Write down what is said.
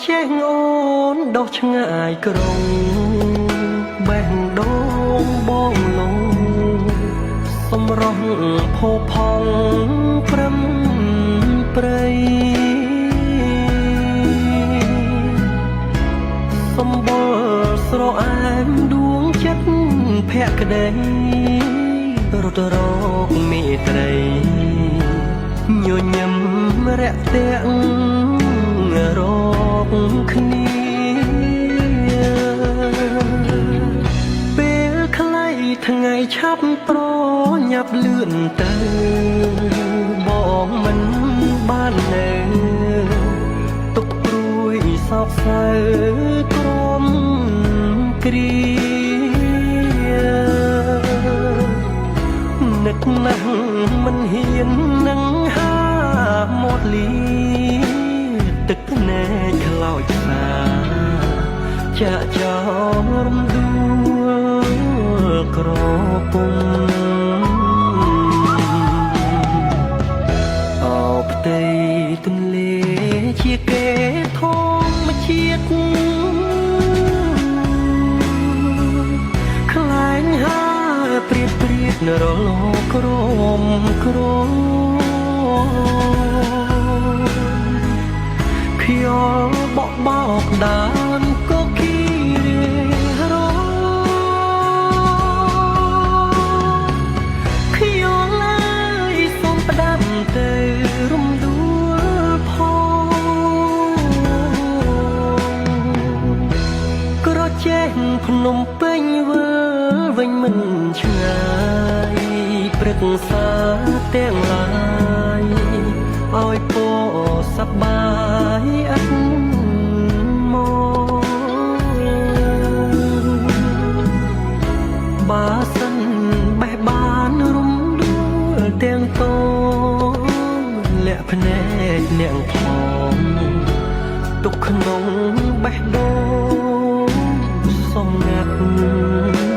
ចេះអូនដុសឆ្ងាយក្រុងបេះដូងបងលងសម្រស់ផូរផង់ព្រឹមព្រៃសម្បល់ស្រអែមដួងចិត្តភក្តីរត់រកមេត្រីញញឹមរាក់ទាក់រកគ្នាពេលខ្លីថ្ងៃឆាប់ប្រញាប់លឿនទៅបងមិនបាននៅទុកព្រួយសោកសៅក្រំគ្រានឹកណាស់មិនហ៊ាននឹងហាមាត់លីទឹកភ្នែកខ្លោចសាចាក់ចោលរំដួលក្រពុំអោផ្ទៃទន្លេជាគេធម្មជាតិខ្លែងហើព្រៀបនរលក្រមក្រមខ្យល់បក់បោកដានក៏គីររខ្យល់អើយសូមផ្ដាំទៅរំដួលផងក្រចេះភ្នំពេញវើវិញមិនឆ្ងាយព្រឹកសាទាំងឡាយឲ្យពសប្បាយអត់មកបើសិនបេះបានរំដួលទាំងតងលាក់ភ្នែកនាងផងទុកក្នុងបេះដូងសំងាត់